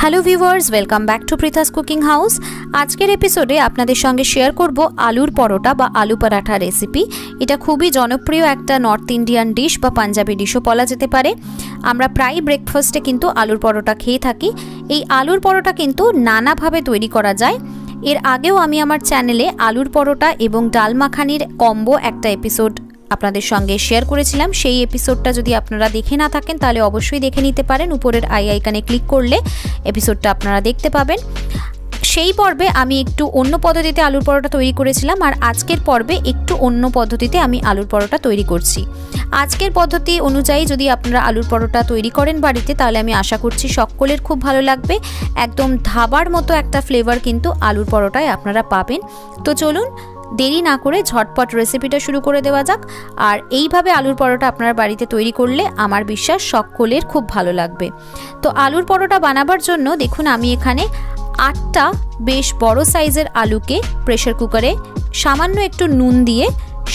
Hello viewers, welcome back to Pritha's cooking house. আজকের এপিসোডে আপনাদের সঙ্গে শেয়ার করব আলুর পরোটা বা আলু পরাঠা রেসিপি। এটা খুবই জনপ্রিয় একটা নর্থ ইন্ডিয়ান ডিশ বা পাঞ্জাবি ডিশও বলা যেতে পারে। আমরা প্রায় ব্রেকফাস্টে কিন্তু আলুর পরোটা খেয়ে থাকি। এই আলুর পরোটা কিন্তু নানাভাবে তৈরি করা যায়। এর আগেও আমি আমার চ্যানেলে আলুর পরোটা এবং ডাল মাখানির কম্বো একটা এপিসোড আপনাদের সঙ্গে শেয়ার করেছিলাম। সেই এপিসোডটা যদি আপনারা দেখে না থাকেন তাহলে অবশ্যই দেখে নিতে পারেন। উপরের আইকনে ক্লিক করলে এপিসোডটা আপনারা দেখতে পাবেন। সেই পর্বে আমি একটু অন্য পদ্ধতিতে আলুর পরোটা তৈরি করেছিলাম, আর আজকের পর্বে একটু অন্য পদ্ধতিতে আমি আলুর পরোটা তৈরি করছি। আজকের পদ্ধতি অনুযায়ী যদি আপনারা আলুর পরোটা তৈরি করেন বাড়িতে, তাহলে আমি আশা করছি সকলের খুব ভালো লাগবে। একদম ধাবার মতো একটা ফ্লেভার কিন্তু আলুর পরোটায় আপনারা পাবেন। তো চলুন দেরি না করে ঝটপট রেসিপিটা শুরু করে দেওয়া যাক। আর এইভাবে আলুর পরোটা আপনার বাড়িতে তৈরি করলে আমার বিশ্বাস সকলের খুব ভালো লাগবে। তো আলুর পরোটা বানাবার জন্য দেখুন আমি এখানে 8টা বেশ বড় সাইজের আলুকে প্রেসার কুকারে সামান্য একটু নুন দিয়ে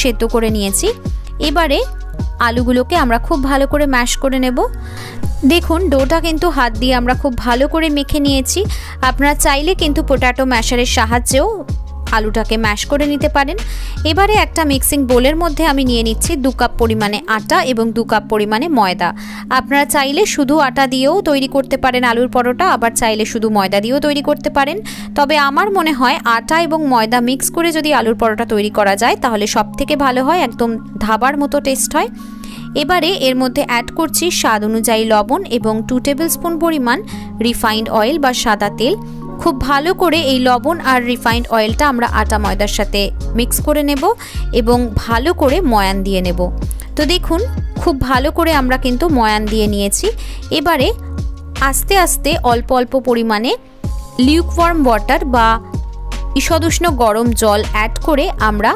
সেদ্ধ করে নিয়েছি। এবারে আলুগুলোকে আমরা খুব ভালো করে ম্যাশ করে নেব। দেখুন ডোটা কিন্তু হাত দিয়ে আমরা খুব ভালো করে মেখে নিয়েছি। আপনারা চাইলে কিন্তু পোট্যাটো ম্যাশারের সাহায্যেও আলুটাকে ম্যাশ করে নিতে পারেন। এবারে একটা মিক্সিং বোলের মধ্যে আমি নিয়ে নিচ্ছি 2 কাপ পরিমাণে আটা এবং 2 কাপ পরিমাণে ময়দা। আপনারা চাইলে শুধু আটা দিয়েও তৈরি করতে পারেন আলুর পরোটা, আবার চাইলে শুধু ময়দা দিয়েও তৈরি করতে পারেন। তবে আমার মনে হয় আটা এবং ময়দা মিক্স করে যদি আলুর পরোটা তৈরি করা যায় তাহলে সবথেকে ভালো হয়, একদম ধাবার মতো টেস্ট হয়। এবারে এর মধ্যে অ্যাড করছি স্বাদ অনুযায়ী লবণ এবং 2 টেবিল স্পুন পরিমাণ রিফাইন্ড অয়েল বা সাদা তেল। খুব ভালো করে এই লবণ আর রিফাইন্ড অয়েলটা আমরা আটা ময়দার সাথে মিক্স করে নেব এবং ভালো করে ময়ান দিয়ে নেব। তো দেখুন খুব ভালো করে আমরা কিন্তু ময়ান দিয়ে নিয়েছি। এবারে আস্তে আস্তে অল্প অল্প পরিমাণে লিউকওয়ার্ম ওয়াটার বা ঈষদুষ্ণ গরম জল অ্যাড করে আমরা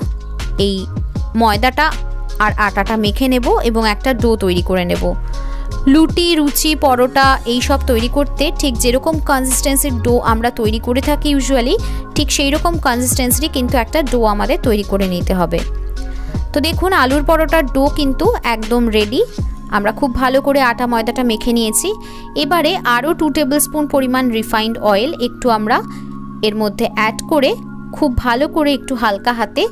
এই ময়দাটা আর আটাটা মেখে নেব এবং একটা ডো তৈরি করে নেব। লুটি, রুচি, পরোটা এই সব তৈরি করতে ঠিক যেরকম কনসিস্টেন্সির ডো আমরা তৈরি করে থাকি ইউজুয়ালি, ঠিক সেই রকম কনসিস্টেন্সি কিন্তু একটা ডো আমাদের তৈরি করে নিতে হবে। তো দেখুন আলুর পরোটার ডো কিন্তু একদম রেডি। আমরা খুব ভালো করে আটা ময়দাটা মেখে নিয়েছি। এবারে আরও 2 টেবিল স্পুন পরিমাণ রিফাইন্ড অয়েল একটু আমরা এর মধ্যে অ্যাড করে খুব ভালো করে একটু হালকা হাতে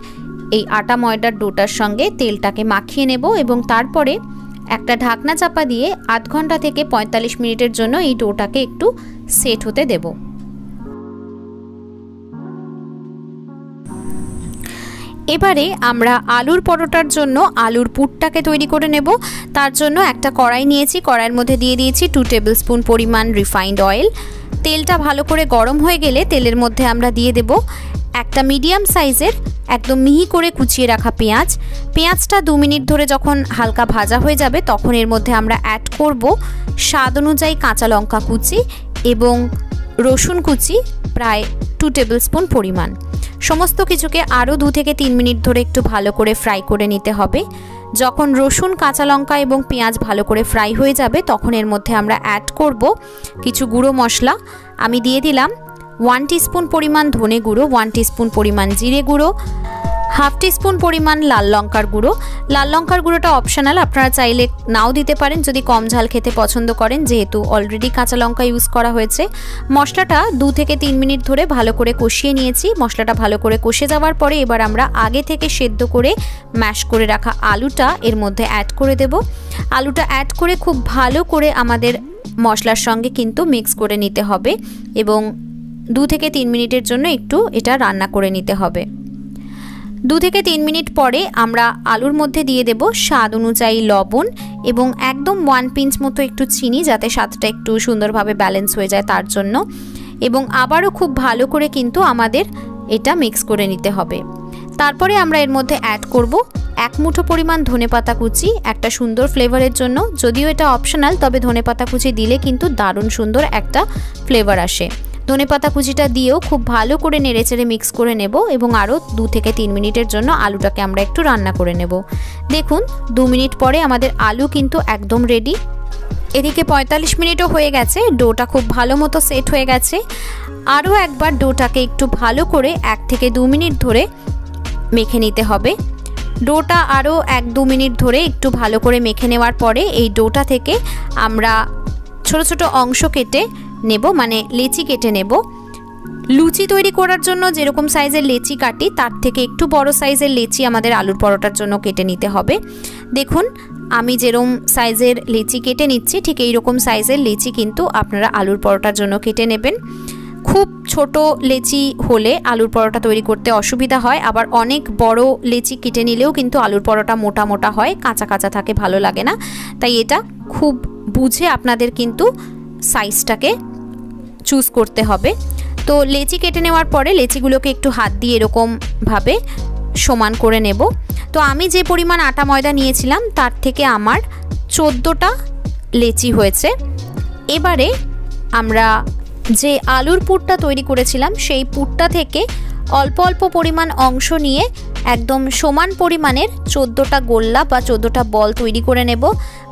এই আটা ময়দার ডোটার সঙ্গে তেলটাকে মাখিয়ে নেব এবং তারপরে একটা ঢাকনা চাপা দিয়ে 8 ঘন্টা থেকে 45 মিনিটের জন্য এই ডোটাকে একটু সেট হতে দেব। এবারে আমরা আলুর পরোটার জন্য আলুর পুরটাকে তৈরি করে নেব। তার জন্য একটা কড়াই নিয়েছি, কড়াইয়ের মধ্যে দিয়ে দিয়েছি 2 টেবিল স্পুন পরিমাণ রিফাইন্ড অয়েল। তেলটা ভালো করে গরম হয়ে গেলে তেলের মধ্যে আমরা দিয়ে দেব একটা মিডিয়াম সাইজের একদম মিহি করে কুচিয়ে রাখা পেঁয়াজ। পেঁয়াজটা 2 মিনিট ধরে যখন হালকা ভাজা হয়ে যাবে তখন এর মধ্যে আমরা অ্যাড করব স্বাদ অনুযায়ী কাঁচা লঙ্কা কুচি এবং রসুন কুচি প্রায় 2 টেবিল স্পুন পরিমাণ। সমস্ত কিছুকে আরও 2 থেকে 3 মিনিট ধরে একটু ভালো করে ফ্রাই করে নিতে হবে। যখন রসুন, কাঁচা লঙ্কা এবং পেঁয়াজ ভালো করে ফ্রাই হয়ে যাবে তখন এর মধ্যে আমরা অ্যাড করব কিছু গুঁড়ো মশলা। আমি দিয়ে দিলাম 1 টিস্পুন পরিমাণ ধনে গুঁড়ো, 1 টিস্পুন পরিমাণ জিরে গুঁড়ো, 1/2 টিস্পুন পরিমাণ লাল লঙ্কার গুঁড়ো। লাল লঙ্কার গুঁড়োটা অপশনাল, আপনারা চাইলে নাও দিতে পারেন যদি কম ঝাল খেতে পছন্দ করেন, যেহেতু অলরেডি কাঁচা লঙ্কা ইউজ করা হয়েছে। মশলাটা 2 থেকে 3 মিনিট ধরে ভালো করে কষিয়ে নিয়েছি। মশলাটা ভালো করে কষে যাওয়ার পরে এবার আমরা আগে থেকে সেদ্ধ করে ম্যাশ করে রাখা আলুটা এর মধ্যে অ্যাড করে দেব। আলুটা অ্যাড করে খুব ভালো করে আমাদের মশলার সঙ্গে কিন্তু মিক্স করে নিতে হবে এবং 2 থেকে 3 মিনিটের জন্য একটু এটা রান্না করে নিতে হবে। 2 থেকে 3 মিনিট পরে আমরা আলুর মধ্যে দিয়ে দেব স্বাদ অনুযায়ী লবণ এবং একদম 1 পিঞ্চ মতো একটু চিনি, যাতে স্বাদটা একটু সুন্দরভাবে ব্যালেন্স হয়ে যায় তার জন্য। এবং আবারও খুব ভালো করে কিন্তু আমাদের এটা মিক্স করে নিতে হবে। তারপরে আমরা এর মধ্যে অ্যাড করব 1 মুঠো পরিমাণ ধনেপাতা কুচি, একটা সুন্দর ফ্লেভারের জন্য। যদিও এটা অপশনাল, তবে ধনেপাতা কুচি দিলে কিন্তু দারুণ সুন্দর একটা ফ্লেভার আসে। ধনেপাতা কুচিটা দিয়েও খুব ভালো করে নেড়েচেড়ে মিক্স করে নেব এবং আরও 2 থেকে 3 মিনিটের জন্য আলুটাকে আমরা একটু রান্না করে নেব। দেখুন 2 মিনিট পরে আমাদের আলু কিন্তু একদম রেডি। এদিকে 45 মিনিটও হয়ে গেছে, ডোটা খুব ভালো মতো সেট হয়ে গেছে। আরও একবার ডোটাকে একটু ভালো করে 1 থেকে 2 মিনিট ধরে মেখে নিতে হবে। ডোটা আরও 1-2 মিনিট ধরে একটু ভালো করে মেখে নেওয়ার পরে এই ডোটা থেকে আমরা ছোট ছোট অংশ কেটে নেব, মানে লেচি কেটে নেব। লুচি তৈরি করার জন্য যেরকম সাইজের লেচি কাটি তার থেকে একটু বড় সাইজের লেচি আমাদের আলুর পরোটার জন্য কেটে নিতে হবে। দেখুন আমি যেরকম সাইজের লেচি কেটে নিচ্ছি ঠিক এই রকম সাইজের লেচি কিন্তু আপনারা আলুর পরোটার জন্য কেটে নেবেন। খুব ছোট লেচি হলে আলুর পরোটা তৈরি করতে অসুবিধা হয়, আবার অনেক বড় লেচি কেটে নিলেও কিন্তু আলুর পরোটা মোটা মোটা হয়, কাঁচা কাঁচা থাকে, ভালো লাগে না। তাই এটা খুব বুঝে আপনাদের কিন্তু সাইজটাকে চুজ করতে হবে। তো লেচি কেটে নেওয়ার পরে লেচিগুলোকে একটু হাত দিয়ে এরকমভাবে সমান করে নেব। তো আমি যে পরিমাণ আটা ময়দা নিয়েছিলাম তার থেকে আমার 14টা লেচি হয়েছে। এবারে আমরা যে আলুর পুরটা তৈরি করেছিলাম সেই পুরটা থেকে অল্প অল্প পরিমাণ অংশ নিয়ে একদম সমান পরিমাণের 14টা গোল্লা বা 14টা বল তৈরি করে নেব।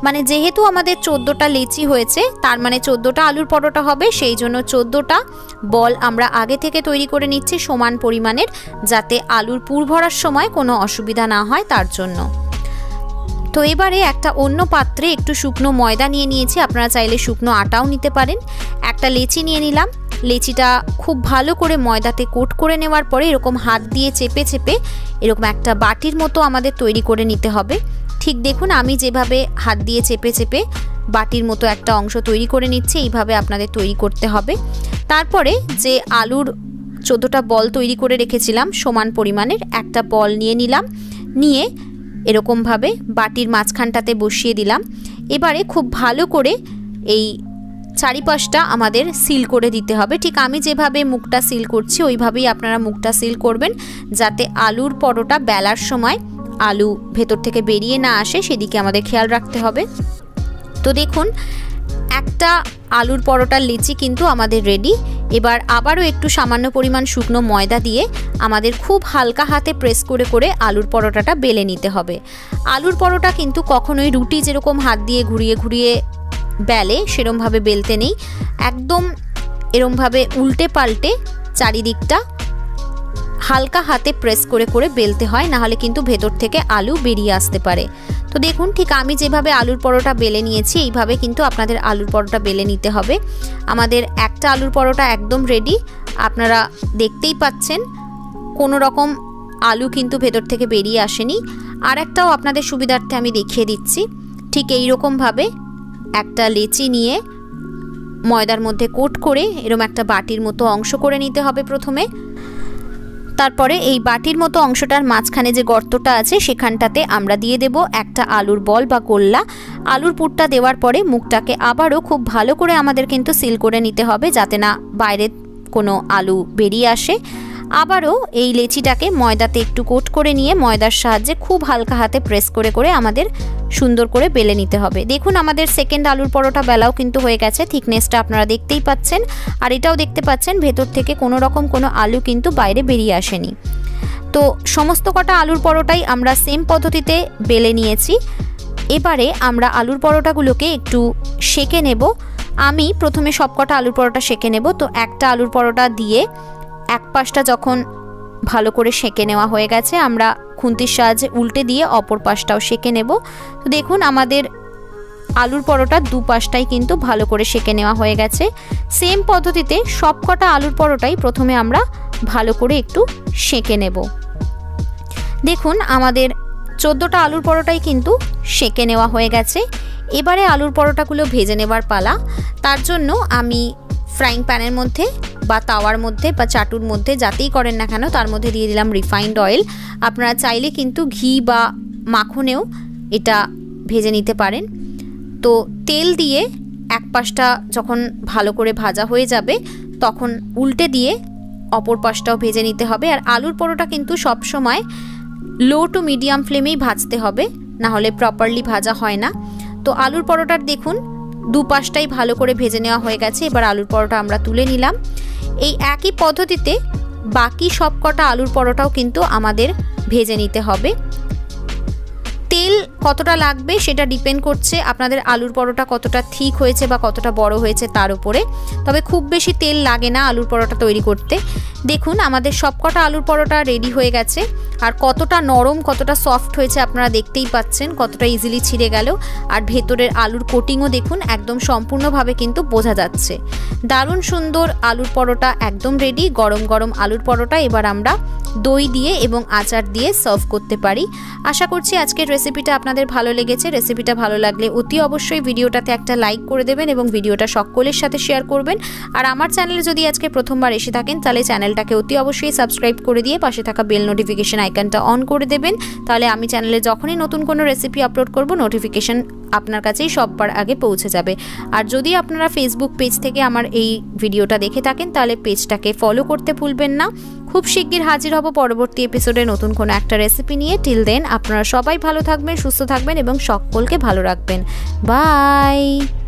মানে যেহেতু আমাদের 14টা লেচি হয়েছে তার মানে 14টা আলুর পরোটা হবে, সেই জন্য 14টা বল আমরা আগে থেকে তৈরি করে নিচ্ছি সমান পরিমাণের, যাতে আলুর পুর ভরার সময় কোনো অসুবিধা না হয় তার জন্য। তো এবারে একটা অন্য পাত্রে একটু শুকনো ময়দা নিয়ে নিয়েছি, আপনারা চাইলে শুকনো আটাও নিতে পারেন। একটা লেচি নিয়ে নিলাম, লেচিটা খুব ভালো করে ময়দাতে কোট করে নেওয়ার পরে এরকম হাত দিয়ে চেপে চেপে এরকম একটা বাটির মতো আমাদের তৈরি করে নিতে হবে। ঠিক দেখুন আমি যেভাবে হাত দিয়ে চেপে চেপে বাটির মতো একটা অংশ তৈরি করে নিচ্ছি, এইভাবে আপনাদের তৈরি করতে হবে। তারপরে যে আলুর 14টা বল তৈরি করে রেখেছিলাম সমান পরিমাণের, একটা বল নিয়ে নিলাম, নিয়ে এরকমভাবে বাটির মাঝখানটাতে বসিয়ে দিলাম। এবারে খুব ভালো করে এই চারিপাশটা আমাদের সিল করে দিতে হবে। ঠিক আমি যেভাবে মুখটা সিল করছি ওইভাবেই আপনারা মুখটা সিল করবেন, যাতে আলুর পরোটা বেলার সময় আলু ভেতর থেকে বেরিয়ে না আসে, সেদিকে আমাদের খেয়াল রাখতে হবে। তো দেখুন একটা আলুর পরোটার লেচি কিন্তু আমাদের রেডি। এবার আবারও একটু সামান্য পরিমাণ শুকনো ময়দা দিয়ে আমাদের খুব হালকা হাতে প্রেস করে করে আলুর পরোটাটা বেলে নিতে হবে। আলুর পরোটা কিন্তু কখনোই রুটি যেরকম হাত দিয়ে ঘুরিয়ে ঘুরিয়ে বেলে সেরমভাবে বেলতে নেই, একদম এরমভাবে উল্টে পাল্টে চারিদিকটা হালকা হাতে প্রেস করে করে বেলতে হয়, নাহলে কিন্তু ভেতর থেকে আলু বেরিয়ে আসতে পারে। তো দেখুন ঠিক আমি যেভাবে আলুর পরোটা বেলে নিয়েছি এইভাবে কিন্তু আপনাদের আলুর পরোটা বেলে নিতে হবে। আমাদের একটা আলুর পরোটা একদম রেডি, আপনারা দেখতেই পাচ্ছেন কোনো রকম আলু কিন্তু ভেতর থেকে বেরিয়ে আসেনি। আর একটাও আপনাদের সুবিধার্থে আমি দেখিয়ে দিচ্ছি। ঠিক এই রকমভাবে একটা লেচি নিয়ে ময়দার মধ্যে কোট করে এরকম একটা বাটির মতো অংশ করে নিতে হবে প্রথমে। তারপরে এই বাটির মতো অংশটার মাঝখানে যে গর্তটা আছে সেখানটাতে আমরা দিয়ে দেব একটা আলুর বল বা গোল্লা। আলুর পুরটা দেওয়ার পরে মুখটাকে আবারও খুব ভালো করে আমাদের কিন্তু সিল করে নিতে হবে, যাতে না বাইরে কোনো আলু বেরিয়ে আসে। আবারও এই লেচিটাকে ময়দাতে একটু কোট করে নিয়ে ময়দার সাহায্যে খুব হালকা হাতে প্রেস করে করে আমাদের সুন্দর করে বেলে নিতে হবে। দেখুন আমাদের সেকেন্ড আলুর পরোটা বেলাও কিন্তু হয়ে গেছে, থিকনেসটা আপনারা দেখতেই পাচ্ছেন। আর এটাও দেখতে পাচ্ছেন ভেতর থেকে কোনো রকম কোনো আলু কিন্তু বাইরে বেরিয়ে আসেনি। তো সমস্ত কটা আলুর পরোটাই আমরা সেম পদ্ধতিতে বেলে নিয়েছি। এবারে আমরা আলুর পরোটাগুলোকে একটু সেঁকে নেব। আমি প্রথমে সবকটা আলুর পরোটা সেঁকে নেব। তো একটা আলুর পরোটা দিয়ে এক পাশটা যখন ভালো করে সেঁকে নেওয়া হয়ে গেছে আমরা খুন্তির সাহায্যে উল্টে দিয়ে অপর পাশটাও সেঁকে নেব। তো দেখুন আমাদের আলুর পরোটার দুপাশটাই কিন্তু ভালো করে সেঁকে নেওয়া হয়ে গেছে। সেম পদ্ধতিতে সবকটা আলুর পরোটাই প্রথমে আমরা ভালো করে একটু সেঁকে নেব। দেখুন আমাদের 14টা আলুর পরোটাই কিন্তু সেঁকে নেওয়া হয়ে গেছে। এবারে আলুর পরোটাগুলো ভেজে নেবার পালা। তার জন্য আমি ফ্রাইং প্যানের মধ্যে বা তাওয়ার মধ্যে বা চাটুর মধ্যে যাতেই করেন না কেন তার মধ্যে দিয়ে দিলাম রিফাইন্ড অয়েল। আপনারা চাইলে কিন্তু ঘি বা মাখনেও এটা ভেজে নিতে পারেন। তো তেল দিয়ে এক পাশটা যখন ভালো করে ভাজা হয়ে যাবে তখন উল্টে দিয়ে অপর পাশটাও ভেজে নিতে হবে। আর আলুর পরোটা কিন্তু সব সময় লো টু মিডিয়াম ফ্লেমেই ভাজতে হবে, না হলে প্রপারলি ভাজা হয় না। তো আলুর পরোটার দেখুন দুপাশটাই ভালো করে ভেজে নেওয়া হয়ে গেছে। এবার আলুর পরোটা আমরা তুলে নিলাম। এই একই পদ্ধতিতে বাকি সব কটা আলুর পরোটাও কিন্তু আমাদের ভেজে নিতে হবে। তেল কতটা লাগবে সেটা ডিপেন্ড করছে আপনাদের আলুর পরোটা কতটা থিক হয়েছে বা কতটা বড় হয়েছে তার উপরে। তবে খুব বেশি তেল লাগে না আলুর পরোটা তৈরি করতে। দেখুন আমাদের সবকটা আলুর পরোটা রেডি হয়ে গেছে, আর কতটা নরম কতটা সফট হয়েছে আপনারা দেখতেই পাচ্ছেন, কতটা ইজিলি ছিঁড়ে গেল। আর ভেতরের আলুর কোটিংও দেখুন একদম সম্পূর্ণভাবে কিন্তু বোঝা যাচ্ছে। দারুণ সুন্দর আলুর পরোটা একদম রেডি। গরম গরম আলুর পরোটা এবার আমরা দই দিয়ে এবং আচার দিয়ে সার্ভ করতে পারি। আশা করছি আজকের রেসিপিটা আপনাদের ভালো লেগেছে। রেসিপিটা ভালো লাগলে অতি অবশ্যই ভিডিওটাতে একটা লাইক করে দেবেন এবং ভিডিওটা সকলের সাথে শেয়ার করবেন। আর আমার চ্যানেলে যদি আজকে প্রথমবার এসে থাকেন তাহলে চ্যানেলটাকে অতি অবশ্যই সাবস্ক্রাইব করে দিয়ে পাশে থাকা বেল নোটিফিকেশন আইকনটা অন করে দেবেন। তাহলে আমি চ্যানেলে যখনই নতুন কোনো রেসিপি আপলোড করব নোটিফিকেশন আপনার কাছেই সববার আগে পৌঁছে যাবে। আর যদি আপনারা ফেসবুক পেজ থেকে আমার এই ভিডিওটা দেখে থাকেন তাহলে পেজটাকে ফলো করতে ভুলবেন না। খুব শিগগির হাজির হব পরবর্তী এপিসোডে নতুন কোনো একটা রেসিপি নিয়ে। টিল দেন আপনারা সবাই ভালো থাকবেন, সুস্থ থাকবেন এবং সকলকে ভালো রাখবেন। বাই।